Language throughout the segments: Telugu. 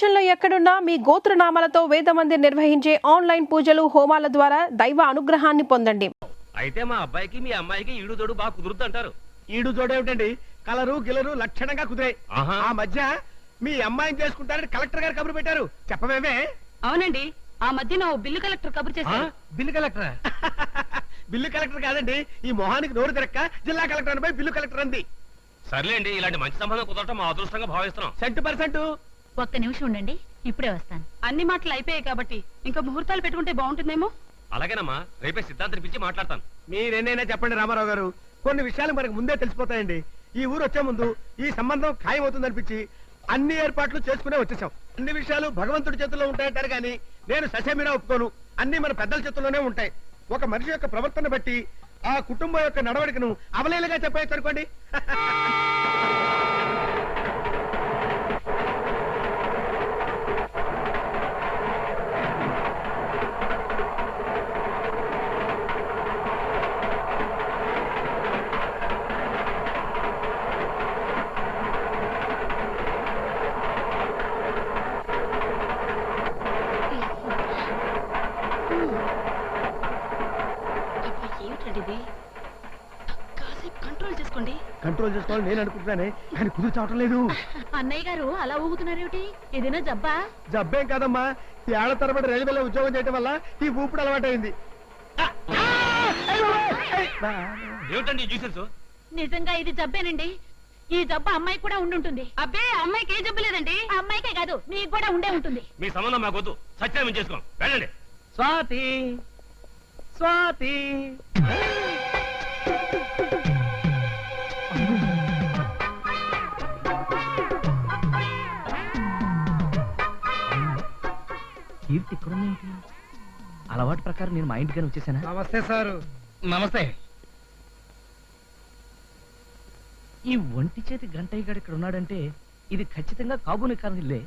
ప్రపంచంలో ఎక్కడున్నా మీ గోత్రనామాలతో వేదమందిర్ నిర్వహించే ఆన్లైన్ పూజలు హోమాల ద్వారా దైవ అనుగ్రహాన్ని పొందండి. అయితే మా అబ్బాయికి మీ అమ్మాయికి ఈడు జోడు బాగా కుదురుద్ది అంటారు. ఈడు జోడేమిటండి, కలరు గిలరు లక్షణంగా కుదిరాయి. ఆ మధ్య మీ అమ్మాయిని చేసుకుంటారని కలెక్టర్ గారు కబురు పెట్టారు, చెప్పమేమే? అవునండి, ఆ మధ్యన ఓ బిల్లు కలెక్టర్ కబురు చేశారు. Bill collector? బిల్లు కలెక్టర్ కాదండి, ఈ మొహానికి నోరు తిరక్క జిల్లా కలెక్టర్ అనిపై బిల్లు కలెక్టర్ అంది. సర్లేండి, ఇలాంటి మంచి సంబంధం కుదరటం మా అదృష్టంగా భావిస్తున్నాం. 100%. ఒక్క నిమిషం ఉండండి, ఇప్పుడే వస్తాను. అన్ని మాటలు అయిపోయాయి కాబట్టి ఇంకా ముహూర్తాలు పెట్టుకుంటే బాగుంటుందేమో. అలాగేనమ్మా, రేపే సిద్ధాంతం పిలిచి మాట్లాడతాను. మీరేనైనా చెప్పండి రామారావు గారు, కొన్ని విషయాలు మనకు ముందే తెలిసిపోతాయండి. ఈ ఊరు వచ్చే ముందు ఈ సంబంధం ఖాయమవుతుంది అనిపించి అన్ని ఏర్పాట్లు చేసుకునే వచ్చేసాం. అన్ని విషయాలు భగవంతుడి చేతుల్లో ఉంటాయంటారు కానీ నేను ససేమిరా ఒప్పుకోను. అన్ని మన పెద్దల చేతుల్లోనే ఉంటాయి. ఒక మనిషి యొక్క ప్రవర్తన బట్టి ఆ కుటుంబం యొక్క నడవడికను అవలేలుగా చెప్పేసి అనుకోండి. కంట్రోల్ చేసుకోవాలి నేను అనుకుంటున్నానే, కానీ కుదురు చావటం లేదు. అన్నయ్య గారు అలా ఊగుతున్నారేమిటి? ఏదైనా జబ్బా? జబ్బేం కాదమ్మా, ఈ ఏళ్ల తరబడి రైల్వేలో ఉద్యోగం చేయడం వల్ల ఈ ఊపిడి అలవాటైంది. ఏమిటండి జ్యూసెస్? నిజంగా ఇది జబ్బేనండి. ఈ జబ్బు అమ్మాయి కూడా ఉండుంటుంది. అబ్బే, అమ్మాయికి ఏ జబ్బు లేదండి. అమ్మాయికే కాదు, మీకు కూడా ఉండే ఉంటుంది. మీ సంబంధం మాకొద్దు, సత్యాన్ని చేసుకోం, వెళ్ళండి. స్వాతి స్వాతి కీర్తి ఇక్కడుందేంటి? అలవాటు ప్రకారం నేను మా ఇంటికని వచ్చేసానా? నమస్తే సారు. నమస్తే. ఈ ఒంటి చేతి గంటయ్య గారు ఇక్కడ ఉన్నాడంటే ఇది ఖచ్చితంగా కాబూని కారణిల్లే.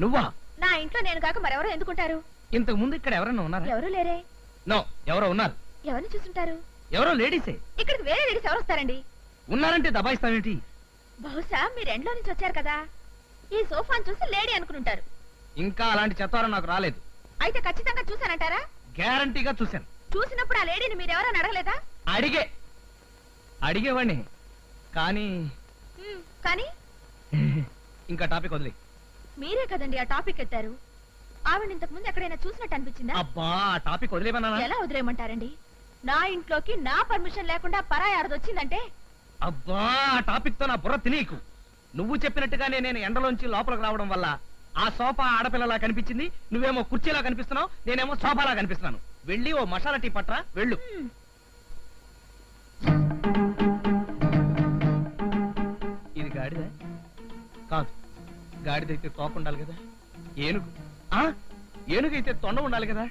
నువ్వా? నా ఇంట్లో నేను కాక మరెవరో ఎందుకుంటారు? ఇంతకు ముందు ఇక్కడ ఎవరన్నా ఉన్నారా? ఎవరు లేరే. నో, ఎవరో ఉన్నారు. ఎవరిని చూస్తుంటారు? ఎవరో లేడీసే. ఇక్కడికి వేరే లేడీస్ ఎవరు వస్తారండి? ఉన్నారంటే దబాయిస్తావేంటి? బహుశా మీరు ఎండ్లో నుంచి వచ్చారు కదా, ఈ సోఫాను చూసి లేడీ అనుకుంటారు. ఇంకా అలాంటి చెత్తారం నాకు రాలేదు. అయితే ఖచ్చితంగా చూసానంటారా? గ్యారంటీగా చూశాను. చూసినప్పుడు ఆ లేడీని మీరెవరని అడగలేదా? అడిగేవాడిని కానీ కానీ ఇంకా టాపిక్ వదిలే. మీరే కదండి ఆ టాపిక్ ఎత్తారు. ఆవిడ ఇంతకు ముందు ఎక్కడైనా చూసినట్టు అనిపించిందా? అబ్బా, ఆ టాపిక్ వదిలేమన్నా? ఎలా వదిలేయమంటారండి? నా ఇంట్లోకి నా పర్మిషన్ లేకుండా పరాయి ఆడది వచ్చిందంటే. అబ్బా, ఆ టాపిక్ తో నా బుర్ర తినీకు. నువ్వు చెప్పినట్టుగానే నేను ఎండలోంచి లోపలికి రావడం వల్ల ఆ సోఫా ఆడపిల్లలా కనిపించింది. నువ్వేమో కుర్చీలా కనిపిస్తున్నావు, నేనేమో సోఫాలా కనిపిస్తున్నాను. వెళ్ళి ఓ మసాలా టీ పట్రా, వెళ్ళు. ఇది గాడిద కాదు. గాడిదైతే తోక ఉండాలి కదా. ఏనుగు? ఏనుగైతే తొండ ఉండాలి కదా.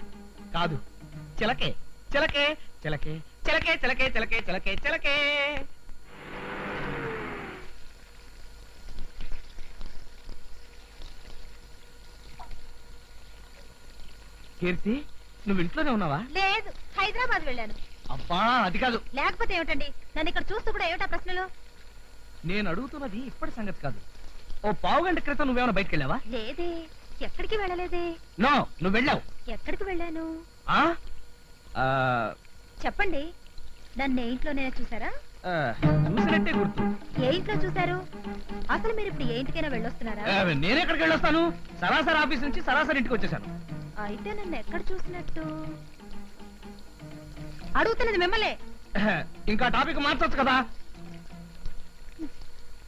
కాదు, చిలకే చిలకే చిలకే చిలకే చిలకే చిలకే చిలకే చిలకే. కీర్తి, నువ్వు ఇంట్లోనే ఉన్నావా? లేదు, హైదరాబాద్ వెళ్ళాను. అబ్బా, అది కాదు. లేకపోతే ఏమిటండి? నన్ను ఇక్కడ చూస్తూ కూడా ఏమిటా ప్రశ్నలు? నేను అడుగుతున్నది ఇప్పటి సంగతి కాదు. ఓ పావు గంట క్రితం నువ్వేమైనా బయటకు వెళ్ళావా? లేదే, ఎక్కడికి వెళ్ళలేదే. నో, నువ్వు వెళ్ళావు. ఎక్కడికి వెళ్ళాను? చెప్పండి. నన్ను ఏ ఇంట్లోనే చూసారా? చూసినట్టే గుర్తు. ఏ ఇంట్లో చూసారు? అసలు మీరు ఇప్పుడు ఏ ఇంటికైనా వెళ్ళొస్తున్నారా? నేనెక్కడికి వెళ్ళొస్తాను? సరాసరి ఆఫీస్ నుంచి సరాసరి ఇంటికి వచ్చేసాను. అయితే నన్ను ఎక్కడ చూసినట్టు? అడుగుతున్నది మిమ్మల్ని. ఇంకా టాపిక్ మార్చొచ్చు కదా.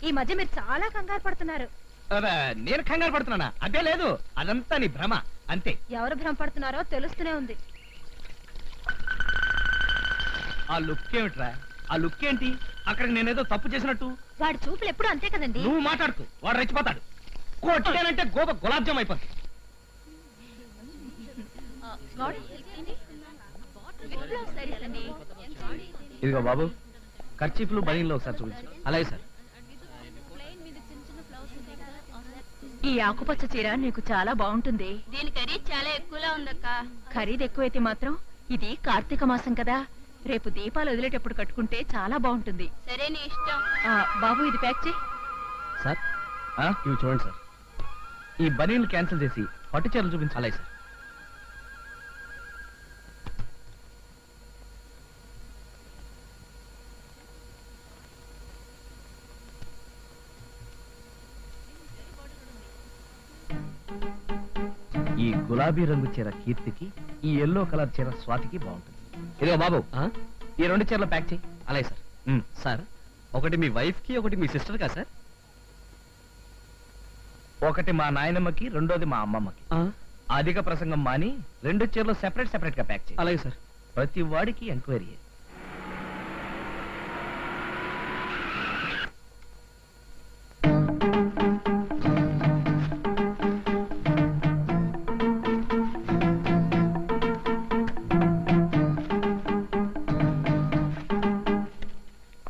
ఈ మధ్య మీరు చాలా కంగారు పడుతున్నారు. నేను కంగారు పడుతున్నానా? అదే లేదు, అదంతా నీ భ్రమ అంతే. ఎవరు భ్రమ పడుతున్నారో తెలుస్తూనే ఉంది. ఆ లుక్ ఏమిట్రా? ఆ లుక్ ఏంటి? అక్కడికి నేనేదో తప్పు చేసినట్టు. వాడి చూపులు ఎప్పుడు అంతే కదండి. నువ్వు మాట్లాడుతూ వాడు రెచ్చిపోతాడు. కొట్టానంటే గోప గులాబ్ జామ్ అయిపోతుంది. God, ఇదిగో బాబు, ఖర్చీఫ్లు బనీన్లో ఒకసారి చూపించు. అలాగే సార్. ఈ ఆకుపచ్చ చీర నీకు చాలా బాగుంటుంది. దీని ఖరీదు చాలా ఎక్కువలా ఉందక్క. ఖరీదు ఎక్కువైతే మాత్రం ఇది కార్తీక మాసం కదా, రేపు దీపాలు వదిలేటప్పుడు కట్టుకుంటే చాలా బాగుంటుంది. సరే నీ ఇష్టం. బాబు ఇది ప్యాక్ చేయి. సార్ ఇవి చూడండి సార్. ఈ బనీన్లు క్యాన్సిల్ చేసి పట్టు చీరలు చూపించు. అలాగే సార్. ఈ గులాబీ రంగు చీర కీర్తికి, ఈ ఎల్లో కలర్ చీర స్వాతికి బాగుంటుంది. ఇదిగో బాబు, ఈ 2 చీరలు ప్యాక్ చేయి. అలాగే సార్. సార్, ఒకటి మీ వైఫ్ కి, ఒకటి మీ సిస్టర్ కా సార్? ఒకటి మా నాయనమ్మకి, రెండోది మా అమ్మమ్మకి. అధిక ప్రసంగం మాని 2 చీరలు సెపరేట్ గా ప్యాక్ చేయి. అలాగే సార్. ప్రతి వాడికి ఎంక్వైరీ.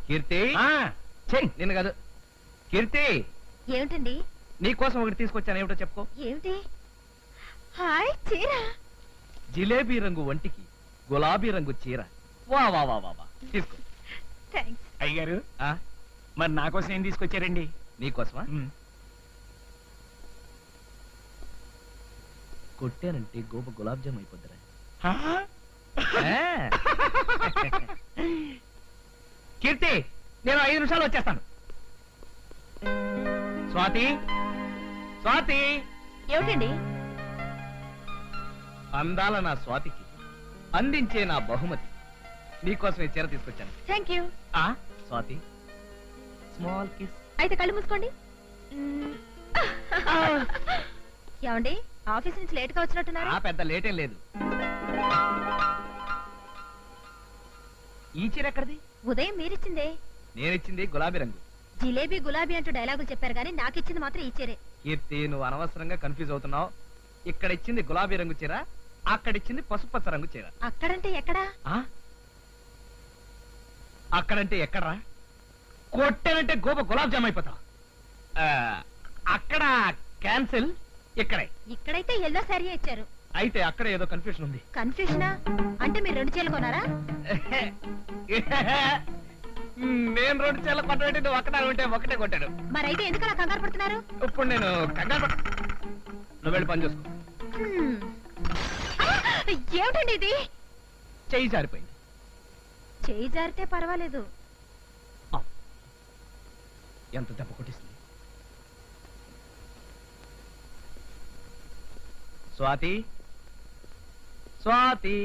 కీర్తి, చెయ్యి. నిన్ను కాదు కీర్తి, ఏమిటండి? నీకోసం ఒకటి తీసుకొచ్చాను. ఏమిటో చెప్పుకో. ఏమిటి? హాయ్ చీర. జిలేబీ రంగు వంటికి గులాబీ రంగు చీర. వా వా వా వా వా. తీసుకో. థ్యాంక్స్. అయ్యారు, ఆ, మరి నా కోసం ఏం తీసుకొచ్చారండి? నీకోసమా? కొట్టానంటే గోప గులాబ్ జామ్ అయిపోద్దిరా. ఆ. కీర్తి, నేను 5 నిమిషాలు వచ్చేస్తాను. స్వాతి, స్వాతి. ఏమిటండి? అందాల నా స్వాతికి అందించే నా బహుమతి. నీకోసం ఈ చీర తీసుకొచ్చాను. Thank you. ఆ, స్వాతి, స్మాల్ కిస్. అయితే కళ్ళు మూసుకోండి. ఏమండి, ఆఫీస్ నుంచి లేట్ గా వచ్చినట్టున్నారు? ఆ, పెద్ద లేటేం లేదు. ఈ చీర ఎక్కడిది? ఉదయం మీరిచ్చిందే. నేనిచ్చింది గులాబీ రంగు. జిలేబీ గులాబీ అంటూ డైలాగులు చెప్పారు కానీ నాకు ఇచ్చింది మాత్రం ఈ చీరే. కీర్తి, నువ్వు అనవసరంగా కన్ఫ్యూజ్ అవుతున్నావు. ఇక్కడ ఇచ్చింది గులాబీ రంగు చీర, అక్కడ ఇచ్చింది పసుపచ్చ రంగు చీర. అక్కడంటే ఎక్కడా? ఆ? అక్కడంటే ఎక్కడరా? కొట్టానంటే గోప గులాబ్ జామ్ అయిపోతావు. అక్కడ క్యాన్సిల్, ఇక్కడే. ఇక్కడైతే ఎల్లో శారీ ఇచ్చారు. అయితే అక్కడ ఏదో కన్ఫ్యూషన్ ఉంది. కన్ఫ్యూషనా? అంటే మీరు 2 చీరలు కొన్నారా? నేను 2 చీరలు కొట్టబెట్టి నువ్వు ఒక్కటే ఉంటే ఒకటే కొట్టాడు. మరైతే ఎందుకు అలా కంగారు పడుతున్నారు? ఇప్పుడు నేను కంగారు నువ్వు వెళ్ళి పని చూసుకో. హ్మ్. ఆ! ఏమిటండి ఇది? చెయ్యి జారిపోయింది. చేయి జారితే పర్వాలేదు. ఎంత దెబ్బ కొట్టిస్తుంది. స్వాతి, స్వాతి.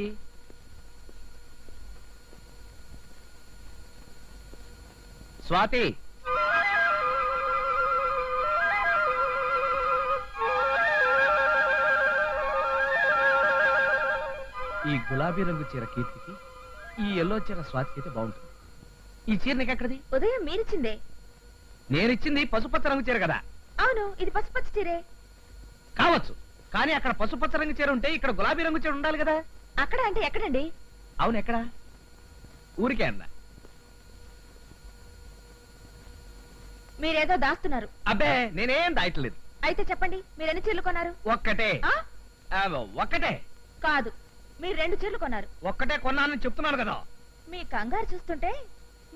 స్వాతి, ఈ గులాబీ రంగు చీర కీర్తికి, ఈ ఎల్లో చీర స్వాతికి అయితే బాగుంటుంది. ఈ చీర నీకెక్కడిది? ఉదయం మీరిచ్చిందే. నేనిచ్చింది పసుపచ్చ రంగు చీర కదా. అవును, ఇది పసుపచ్చ చీరే. కావచ్చు, కానీ అక్కడ పసుపచ్చ రంగు చీర ఉంటే ఇక్కడ గులాబీ రంగు చీర ఉండాలి కదా. అక్కడ అంటే ఎక్కడండి? అవును, ఎక్కడ? ఊరికే అన్నా. మీరేదో దాస్తున్నారు. అబ్బే, నేనేం దాయట్లేదు. అయితే చెప్పండి, మీరు ఎన్ని చీరలు కొన్నారు? ఒక్కటే. ఆ? ఒక్కటే. కాదు, మీరు 2 చీరలు కొన్నారు. ఒక్కటే కొన్నానని చెప్తున్నాను కదా. మీ కంగారు చూస్తుంటే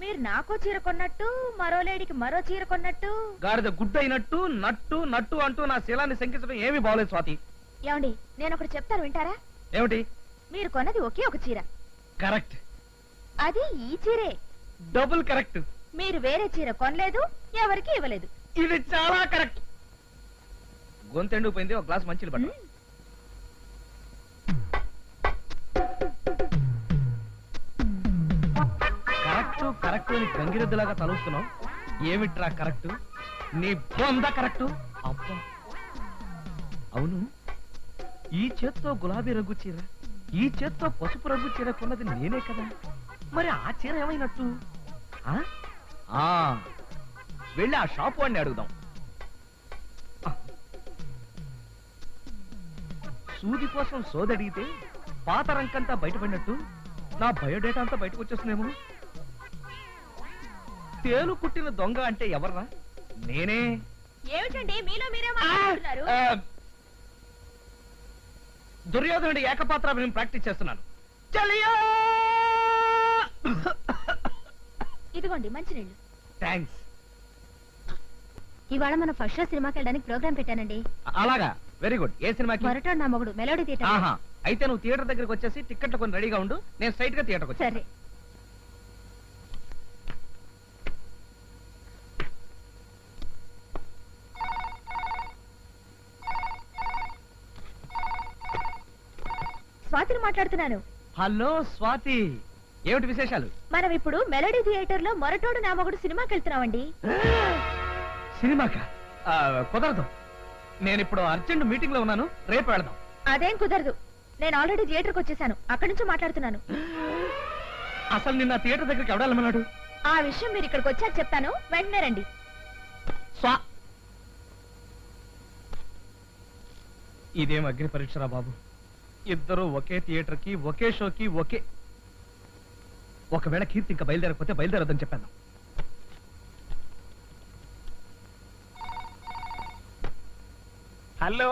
మీరు నాకో చీర కొన్నట్టు, మరో లేడీకి మరో చీర కొన్నట్టు. గాడిద గుడ్డు అయినట్టు నట్టు నట్టు అంటూ నా శీలాన్ని శంకించడం ఏమీ బాగోలేదు స్వాతి. ఏమండి, నేను ఒకటి చెప్తాను, వింటారా? ఏమిటి? మీరు కొన్నది ఒకే ఒక చీర. కరెక్ట్. అది ఈ చీరే. Double correct. మీరు వేరే చీర కొనలేదు, ఎవరికి ఇవ్వలేదు. ఇది చాలా కరెక్ట్. గొంతెండుపోయింది, ఒక గ్లాస్ మంచిలు పట్టు. కరెక్ట్ కరెక్ట్ అని గంగిరెద్దులాగా తలుస్తున్నావు. ఏమిట్రా కరెక్ట్? నీ బొంద కరెక్ట్. అబ్బా, అవును, ఈ చేత్తో గులాబీ రంగు చీర, ఈ చేత్తో పసుపు రంగు చీర కొన్నది నేనే కదా. మరి ఆ చీర ఏమైనట్టు? ఆ? ఆ, వెళ్ళి ఆ షాప్ వాడిని అడుగుదాం. సూది కోసం సోదడిగితే పాత రంకంతా బయటపడినట్టు నా బయోడేటా అంతా బయటకు వచ్చేస్తుందేమో. తేలు కుట్టిన దొంగ అంటే ఎవర్రా? నేనే. ఏమిటండి మీలో మీరే మాట్లాడుతున్నారు? ఆ, దుర్యోధనుడి ఏకపాత్రాభినయం ప్రాక్టీస్ చేస్తున్నాను. చలియా! ఇదిగోండి మంచినీళ్ళు. థాంక్స్. ఇవాళ మన ఫస్ట్ షో సినిమాకి వెళ్ళడానికి ప్రోగ్రామ్ పెట్టానండి. అలాగా, వెరీ గుడ్. ఏ సినిమాకి? మొరటోడు నా మొగుడు మెలోడీ థియేటర్. ఆహా, అయితే నువ్వు థియేటర్ దగ్గరికి వచ్చేసి టికెట్లు కొని రెడీగా ఉండు. నేను స్ట్రైట్ గా థియేటర్కి వచ్చా. సరే. స్వాతిని మాట్లాడుతున్నాను. హలో స్వాతి, ఏమిటి విశేషాలు? మనం ఇప్పుడు మెలోడీ థియేటర్ లో మొరటోడు నా మొగుడు సినిమాకి వెళ్తున్నామండి. సినిమాకా? కుదరదు. నేను ఇప్పుడు అర్జెంట్ మీటింగ్ లో ఉన్నాను. రేపు వెళదాం. అదేం కుదరదు. నేను ఆల్రెడీ థియేటర్కి వచ్చేసాను. అక్కడి నుంచి మాట్లాడుతున్నాను. అసలు నిన్న థియేటర్ దగ్గరికి ఎవడాలన్నాడు? ఆ విషయం మీరు ఇక్కడికి వచ్చాక చెప్తాను. వెంటనే రండి. స్వా ఇదేం అగ్ని పరీక్షరా బాబు. ఇద్దరు ఒకే థియేటర్ కి, ఒకే షోకి, ఒకే. ఒకవేళ కీర్తి ఇంకా బయలుదేరకపోతే బయలుదేరదని చెప్పాను. హలో,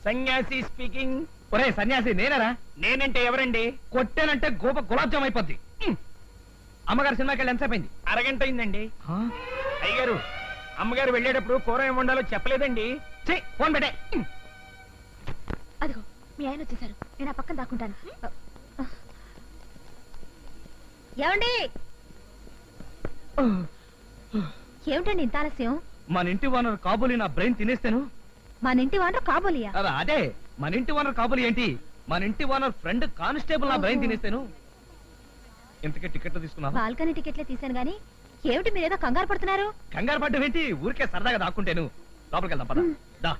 సన్యాసి స్పీకింగ్. ఒరే సన్యాసి, నేనేరా? నేనంటే ఎవరండి? కొట్టేనంటే గోప గులాబ్ జామ్ అయిపోద్ది. అమ్మగారు సినిమాకి వెళ్ళి ఎంతసేపు అయింది? అరగంట అయిందండి. అయ్యగారు, అమ్మగారు వెళ్ళేటప్పుడు కూర ఏం వండాలో చెప్పలేదండి. ఫోన్ పెట్టే. అదిగో మీ ఆయన వచ్చేసారు. నేను ఆ పక్కన దాక్కుంటాను. ఏమండి? ఏమిటండి ఇంత ఆలస్యం? మన ఇంటి ఓనర్ కాబోలి నా బ్రెయిన్ తినేస్తాను. మన ఇంటి వాండ్రు కాబోలియా? అదే, మన ఇంటి ఓనర్ కాబోలి ఏంటి, మన ఇంటి ఓనర్ ఫ్రెండ్ కానిస్టేబుల్ నా బ్రెయిన్ తినేస్తాను. ఇంతకే టికెట్లు తీసుకున్నావా? బాల్కనీ టికెట్లే తీశాను గానీ ఏమిటి మీరేదో కంగారు పడుతున్నారు? కంగారు పడ్డం ఏంటి? ఊరికే సరదాగా దాక్కుంటేను. లోపలికి వెళ్దాం పద. దా.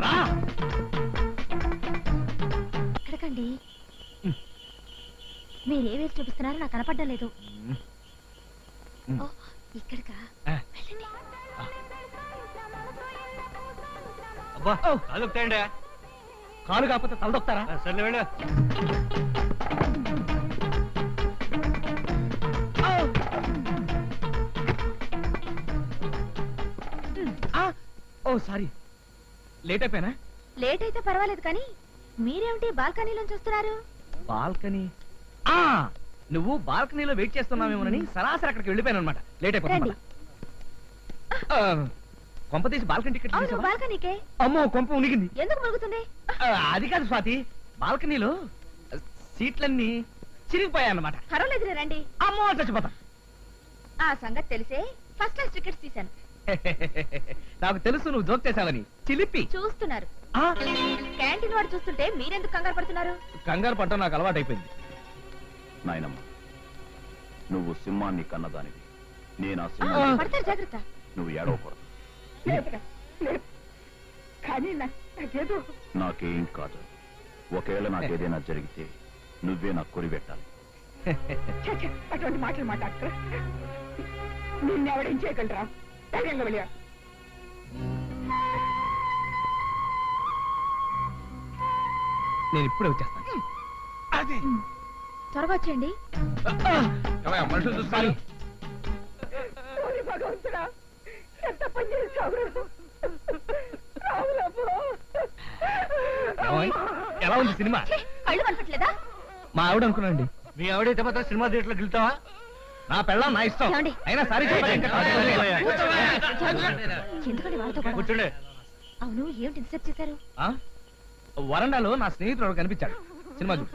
రా. ఎక్కడికండి? మీరే వేసి చూపిస్తున్నారో నాకు కనపడడం లేదు. ఓ, ఇక్కడికా? ఆ. వెళ్ళండి. అబ్బా, అదొక్తాయండి. కాలు కాకపోతే తలదొక్తారా? సర్లే వెళ్ళు. ఓ సారీ, లేట్ అయిపోయినా? లేట్ అయితే పర్వాలేదు కానీ మీరేమిటి బాల్కనీలోంచి వస్తున్నారు? బాల్కనీ? నువ్వు బాల్కనీలో వెయిట్ చేస్తున్నావేమోనని సరాసరి అక్కడికి వెళ్ళిపోయాను అనమాట. లేట్ అయిపోయింది. రండి. కొంప తీసి బాల్కనీ టికెట్ అవును తీసావా? బాల్కనీకే. అమ్మో, కొంప ఉనిగింది. ఎందుకు మురుగుతుంది? అది కాదు స్వాతి, బాల్కనీలో సీట్లన్నీ చిరిగిపోయాయన్నమాట. పర్వాలేదు రండి. అమ్మో, చచ్చిపోతా. ఆ సంగతి తెలిసే ఫస్ట్ క్లాస్ టికెట్స్ తీశాను. నాకు తెలుసు నువ్వు జోక్ చేసావని. చిలిపి. చూస్తున్నారు. ఆ, క్యాంటీన్ వాడు చూస్తుంటే మీరెందుకు కంగారు పడుతున్నారు? కంగారు పట్టడం నాకు అలవాటు అయిపోయింది. నాయనమ్మ, నువ్వు సింహాన్ని కన్నదానివి. నేను ఆ ఆ, సింహాన్ని. పడతారు జాగ్రత్త. నువ్వు ఏడవకూడదు. నాకేం కాదు. ఒకవేళ నాకేదైనా జరిగితే నువ్వే నాకు కొరిపెట్టాలి. అటువంటి మాటలు మాట్లాడతా. నిన్నెవడేం చేయగలరా? ధైర్యంగా వెళ్ళా. నేను ఇప్పుడే వచ్చేస్తాను. అది త్వరగా వచ్చేయండి. మనుషులు చూస్తాను. ఓరి భగవంతుడా, ఎంత పని చేశావు? ఎలా ఉంది సినిమా? ఛీ, కళ్ళు కనపట్లేదా? మా ఆవిడ అనుకున్నాండి. మీ ఆవిడైతే మాత్రం సినిమా థియేటర్లోకి వెళ్తావా? నా పెళ్ళం నా ఇష్టం. ఏమండి? అయినా సారీ చెప్పాలి. ఎందుకండి వాళ్ళతో గొడవ? కూర్చోండి. అవును ఏమిటి ఇన్సెప్ట్ చేశారు? వరండాలో నా స్నేహితుడు కనిపించాడు. సినిమా చూడు.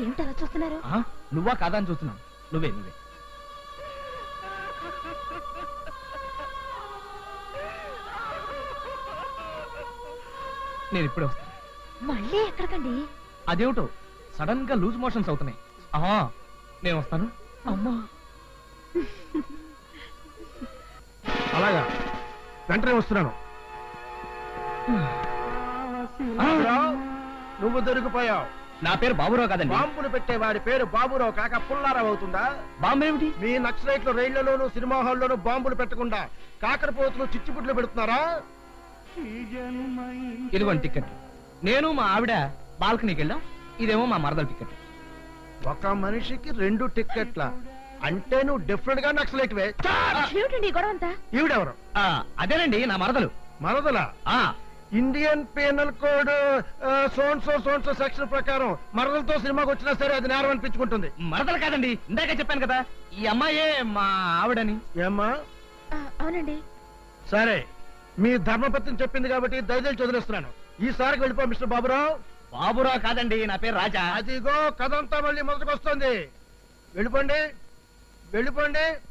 ఏమిటి అలా చూస్తున్నారు? నువ్వా కాదా అని చూస్తున్నాను. నువ్వే. నేను ఇప్పుడే వస్తాను. మళ్ళీ ఎక్కడికండి? అదేమిటో సడన్ గా లూజ్ మోషన్స్ అవుతున్నాయి. నేను వస్తాను. అమ్మా, అలాగా, వెంటనే వస్తున్నాను. నువ్వు దొరికిపోయావు. నా పేరు బాబురావు కాదండి. బాంబులు పెట్టేవాడి పేరు బాబురావు కాక పుల్లారావు అవుతుందా? బాంబు ఏమిటి? మీ నక్సలైట్లు రైళ్లలోనూ సినిమా హాల్లోనూ బాంబులు పెట్టకుండా కాకరపోతులు చిచ్చుపుట్లు పెడుతున్నారా? ఇదిగోండి టికెట్. నేను మా ఆవిడ బాల్కనీకి వెళ్ళాం. ఇదేమో మా మరదల టికెట్. ఒక మనిషికి 2 టిక్కెట్ల అంటే నువ్వు డిఫరెంట్ గా నక్సలైట్వే. ఏమిటండి ఈ గొడవ అంతా? ఈవిడెవరు? అదేనండి నా మరదలు. మరదలా? ఆ ఇండియన్ పీనల్ కోడ్ సోన్సో సెక్షన్ ప్రకారం మరదలతో సినిమాకి వచ్చినా సరే అది నేరం అనిపించుకుంటుంది. మరదలు కాదండి, ఇందాక చెప్పాను కదా ఈ అమ్మాయే మా ఆవిడని. ఏమ్మా? అవునండి. సరే, మీ ధర్మపత్ని చెప్పింది కాబట్టి దయచేసి వదిలేస్తున్నాను. ఈసారికి వెళ్ళిపో మిస్టర్ బాబురావు. బాబురావు కాదండి, నా పేరు రాజా. అదిగో కథంతా మళ్ళీ మొదటికొస్తుంది. వెళ్ళిపోండి.